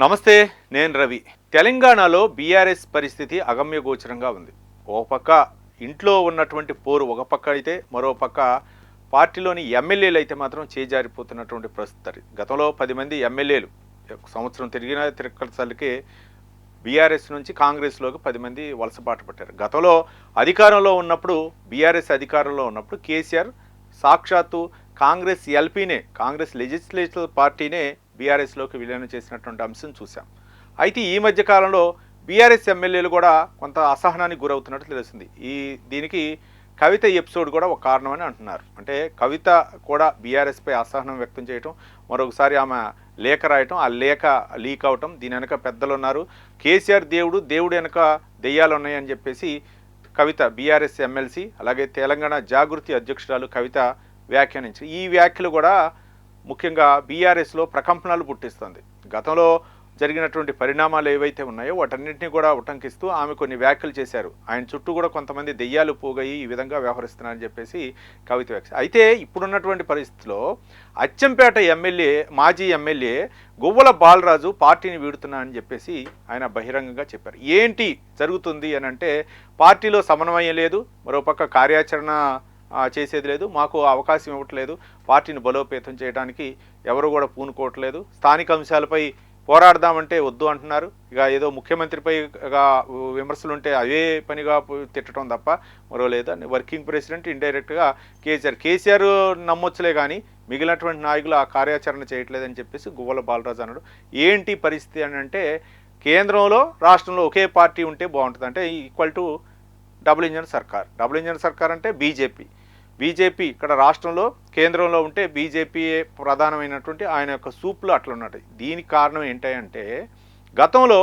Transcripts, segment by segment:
నమస్తే, నేను రవి. తెలంగాణలో బీఆర్ఎస్ పరిస్థితి అగమ్యగోచరంగా ఉంది. ఒక పక్క ఇంట్లో ఉన్నటువంటి పోరు ఒక పక్క అయితే, మరో పక్క పార్టీలోని ఎమ్మెల్యేలు అయితే మాత్రం చేజారిపోతున్నటువంటి పరిస్థితి. గతంలో 10 మంది ఎమ్మెల్యేలు సంవత్సరం తిరిగిన తిరగసలకే బీఆర్ఎస్ నుంచి కాంగ్రెస్లోకి 10 మంది వలసబాట పట్టారు. గతంలో అధికారంలో ఉన్నప్పుడు బీఆర్ఎస్ అధికారంలో ఉన్నప్పుడు కేసీఆర్ సాక్షాత్తు కాంగ్రెస్ ఎల్పీనే, కాంగ్రెస్ లెజిస్లేటివ్ పార్టీనే బీఆర్ఎస్లోకి విలీనం చేసినటువంటి అంశం చూసాం. అయితే ఈ మధ్య కాలంలో బీఆర్ఎస్ ఎమ్మెల్యేలు కూడా కొంత అసహనానికి గురవుతున్నట్టు తెలుస్తుంది. దీనికి కవిత ఎపిసోడ్ కూడా ఒక కారణమని అంటున్నారు. అంటే కవిత కూడా బీఆర్ఎస్పై అసహనం వ్యక్తం చేయటం, మరొకసారి ఆమె లేఖ రాయటం, ఆ లేఖ లీక్ అవటం, దీని వెనక పెద్దలు ఉన్నారు, కేసీఆర్ దేవుడు, దేవుడు వెనక దెయ్యాలు ఉన్నాయని చెప్పేసి కవిత బీఆర్ఎస్ ఎమ్మెల్సీ, అలాగే తెలంగాణ జాగృతి అధ్యక్షురాలు కవిత వ్యాఖ్యానించారు. ఈ వ్యాఖ్యలు కూడా ముఖ్యంగా బీఆర్ఎస్లో ప్రకంపనలు పుట్టిస్తుంది. గతంలో జరిగినటువంటి పరిణామాలు ఏవైతే ఉన్నాయో వాటన్నింటినీ కూడా ఉటంకిస్తూ ఆమె కొన్ని వ్యాఖ్యలు చేశారు. ఆయన చుట్టూ కూడా కొంతమంది దెయ్యాలు పోగయి ఈ విధంగా వ్యవహరిస్తున్నారని చెప్పేసి కవిత వ్యాఖ్య. అయితే ఇప్పుడున్నటువంటి పరిస్థితిలో అచ్చంపేట ఎమ్మెల్యే, మాజీ ఎమ్మెల్యే గువ్వల బాలరాజు పార్టీని వీడుతున్నారని చెప్పేసి ఆయన బహిరంగంగా చెప్పారు. ఏంటి జరుగుతుంది అని అంటే, పార్టీలో సమన్వయం లేదు, మరోపక్క కార్యాచరణ చేసేది లేదు, మాకు అవకాశం ఇవ్వట్లేదు, పార్టీని బలోపేతం చేయడానికి ఎవరు కూడా పూనుకోవట్లేదు, స్థానిక అంశాలపై పోరాడదామంటే వద్దు అంటున్నారు. ఇక ఏదో ముఖ్యమంత్రిపై విమర్శలు ఉంటే అవే పనిగా తిట్టడం తప్ప మరో లేదని వర్కింగ్ ప్రెసిడెంట్ ఇండైరెక్ట్గా కేసీఆర్ నమ్మొచ్చులే కానీ మిగిలినటువంటి నాయకులు ఆ కార్యాచరణ చేయట్లేదని చెప్పేసి గువ్వల బాలరాజు అన్నాడు. ఏంటి పరిస్థితి అని అంటే, కేంద్రంలో రాష్ట్రంలో ఒకే పార్టీ ఉంటే బాగుంటుంది, అంటే ఈక్వల్ టు డబుల్ ఇంజన్ సర్కార్. డబుల్ ఇంజన్ సర్కార్ అంటే బీజేపీ ఇక్కడ రాష్ట్రంలో, కేంద్రంలో ఉంటే బీజేపీ ప్రధానమైనటువంటి ఆయన యొక్క సూపులు అట్లా ఉన్నట్టు. దీనికి కారణం ఏంటంటే, గతంలో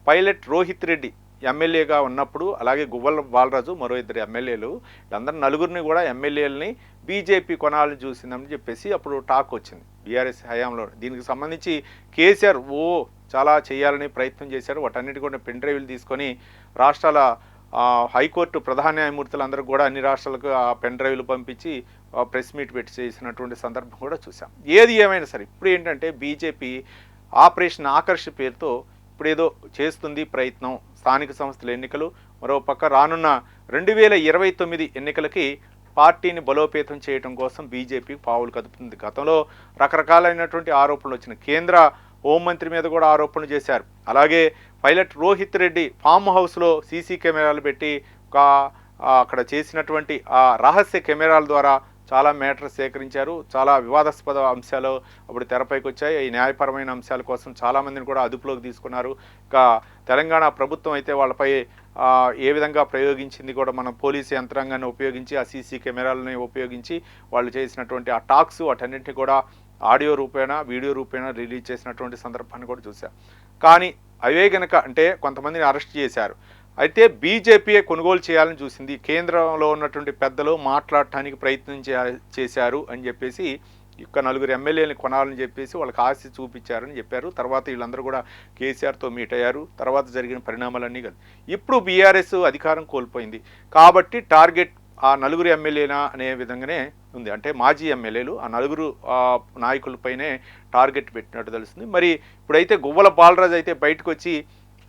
పైలట్ రోహిత్ రెడ్డి ఎమ్మెల్యేగా ఉన్నప్పుడు, అలాగే గువ్వల బాలరాజు మరో 2 ఎమ్మెల్యేలు, వీళ్ళందరూ నలుగురిని కూడా ఎమ్మెల్యేలని బీజేపీ కొనాలని చూసిందని చెప్పేసి అప్పుడు టాక్ వచ్చింది బీఆర్ఎస్ హయాంలో. దీనికి సంబంధించి కేసీఆర్ చాలా చేయాలని ప్రయత్నం చేశారు. వాటన్నిటి కూడా పెన్ డ్రైవ్లు తీసుకొని రాష్ట్రాల హైకోర్టు ప్రధాన న్యాయమూర్తులందరూ కూడా అన్ని రాష్ట్రాలకు ఆ పెన్ డ్రైవ్లు పంపించి ప్రెస్ మీట్ పెట్టి చేసినటువంటి సందర్భం కూడా చూసాం. ఏది ఏమైనా సరే ఇప్పుడు ఏంటంటే, బీజేపీ ఆపరేషన్ ఆకర్ష్ పేరుతో ఇప్పుడు ఏదో చేస్తుంది ప్రయత్నం. స్థానిక సంస్థల ఎన్నికలు, మరోపక్క రానున్న 2029 ఎన్నికలకి పార్టీని బలోపేతం చేయడం కోసం బీజేపీ పావులు కదుపుతుంది. గతంలో రకరకాలైనటువంటి ఆరోపణలు వచ్చిన కేంద్ర హోంమంత్రి మీద కూడా ఆరోపణలు చేశారు. అలాగే పైలట్ రోహిత్ రెడ్డి ఫామ్ హౌస్లో సీసీ కెమెరాలు పెట్టి అక్కడ చేసినటువంటి ఆ రహస్య కెమెరాల ద్వారా చాలా మేటర్ సేకరించారు. చాలా వివాదాస్పద అంశాలు అప్పుడు తెరపైకి వచ్చాయి. ఈ న్యాయపరమైన అంశాల కోసం చాలామందిని కూడా అదుపులోకి తీసుకున్నారు. ఇంకా తెలంగాణ ప్రభుత్వం అయితే వాళ్ళపై ఏ విధంగా ప్రయోగించింది కూడా, మనం పోలీసు యంత్రాంగాన్ని ఉపయోగించి ఆ సీసీ కెమెరాలని ఉపయోగించి వాళ్ళు చేసినటువంటి ఆ టాక్స్ వాటన్నింటినీ కూడా ఆడియో రూపేణా, వీడియో రూపేణా రిలీజ్ చేసినటువంటి సందర్భాన్ని కూడా చూసాం. కానీ అవే గనక అంటే కొంతమందిని అరెస్ట్ చేశారు. అయితే బీజేపీయే కొనుగోలు చేయాలని చూసింది. కేంద్రంలో ఉన్నటువంటి పెద్దలు మాట్లాడటానికి ప్రయత్నం చేశారు అని చెప్పేసి ఇక 4 ఎమ్మెల్యేలని కొనాలని చెప్పేసి వాళ్ళకి ఆశ చూపించారని చెప్పారు. తర్వాత వీళ్ళందరూ కూడా కేసీఆర్తో మీట్ అయ్యారు. తర్వాత జరిగిన పరిణామాలన్నీ కదా. ఇప్పుడు బీఆర్ఎస్ అధికారం కోల్పోయింది కాబట్టి టార్గెట్ ఆ 4 ఎమ్మెల్యేనా అనే విధంగానే ఉంది. అంటే మాజీ ఎమ్మెల్యేలు ఆ 4 నాయకులపైనే టార్గెట్ పెట్టినట్టు తెలుస్తుంది. మరి ఇప్పుడైతే గువ్వల బాలరాజు అయితే బయటకు వచ్చి,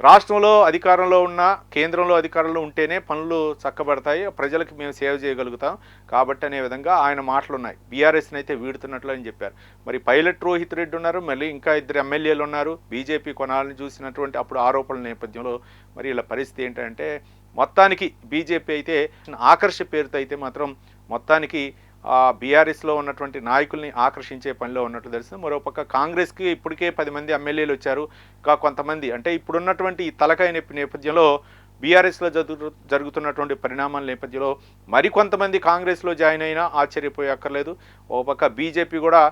రాష్ట్రంలో అధికారంలో ఉన్న, కేంద్రంలో అధికారంలో ఉంటేనే పనులు చక్కబడతాయి, ప్రజలకు మేము సేవ చేయగలుగుతాం కాబట్టి అనే విధంగా ఆయన మాటలు ఉన్నాయి. బీఆర్ఎస్ని అయితే వీడుతున్నట్లు అని చెప్పారు. మరి పైలట్ రోహిత్ రెడ్డి ఉన్నారు, మళ్ళీ ఇంకా 2 ఎమ్మెల్యేలు ఉన్నారు. బీజేపీ కొనాలని చూసినటువంటి అప్పుడు ఆరోపణల నేపథ్యంలో మరి ఇలా పరిస్థితి ఏంటంటే, మొత్తానికి బీజేపీ అయితే ఆకర్ష పేరుతో అయితే మాత్రం మొత్తానికి బీఆర్ఎస్లో ఉన్నటువంటి నాయకుల్ని ఆకర్షించే పనిలో ఉన్నట్లు తెలుస్తుంది. మరోపక్క కాంగ్రెస్కి ఇప్పటికే 10 మంది ఎమ్మెల్యేలు వచ్చారు. ఇంకా కొంతమంది అంటే ఇప్పుడున్నటువంటి ఈ తలకాయ నొప్పి నేపథ్యంలో, బీఆర్ఎస్లో జరుగుతున్నటువంటి పరిణామాల నేపథ్యంలో మరికొంతమంది కాంగ్రెస్లో జాయిన్ అయినా ఆశ్చర్యపోయక్కర్లేదు. ఒక పక్క బీజేపీ కూడా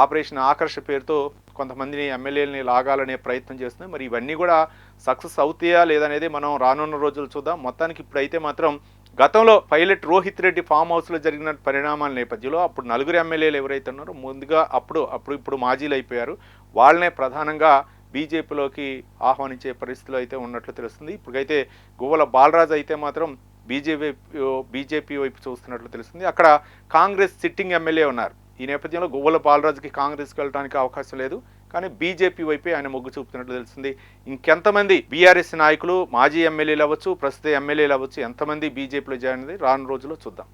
ఆపరేషన్ ఆకర్ష పేరుతో కొంతమందిని ఎమ్మెల్యేలని లాగాలనే ప్రయత్నం చేస్తుంది. మరి ఇవన్నీ కూడా సక్సెస్ అవుతాయా లేదనేది మనం రానున్న రోజులు చూద్దాం. మొత్తానికి ఇప్పుడైతే మాత్రం గతంలో పైలట్ రోహిత్ రెడ్డి ఫామ్ హౌస్లో జరిగిన పరిణామాల నేపథ్యంలో అప్పుడు 4 ఎమ్మెల్యేలు ఎవరైతే ఉన్నారో ముందుగా ఇప్పుడు మాజీలు అయిపోయారు. వాళ్ళనే ప్రధానంగా బీజేపీలోకి ఆహ్వానించే పరిస్థితిలో అయితే ఉన్నట్లు తెలుస్తుంది. ఇప్పుడైతే గువ్వల బాలరాజు అయితే మాత్రం బీజేపీ వైపు చూస్తున్నట్లు తెలుస్తుంది. అక్కడ కాంగ్రెస్ సిట్టింగ్ ఎమ్మెల్యే ఉన్నారు. ఈ నేపథ్యంలో గువ్వల బాలరాజుకి కాంగ్రెస్కి వెళ్ళడానికి అవకాశం లేదు. కానీ బీజేపీ వైపే ఆయన మొగ్గు చూపుతున్నట్లు తెలుస్తుంది. ఇంకెంతమంది బీఆర్ఎస్ నాయకులు, మాజీ ఎమ్మెల్యేలు అవ్వచ్చు, ప్రస్తుత ఎమ్మెల్యేలు అవ్వచ్చు, ఎంతమంది బీజేపీలో జాయిన్ అయ్యి రాను రోజుల్లో చూద్దాం.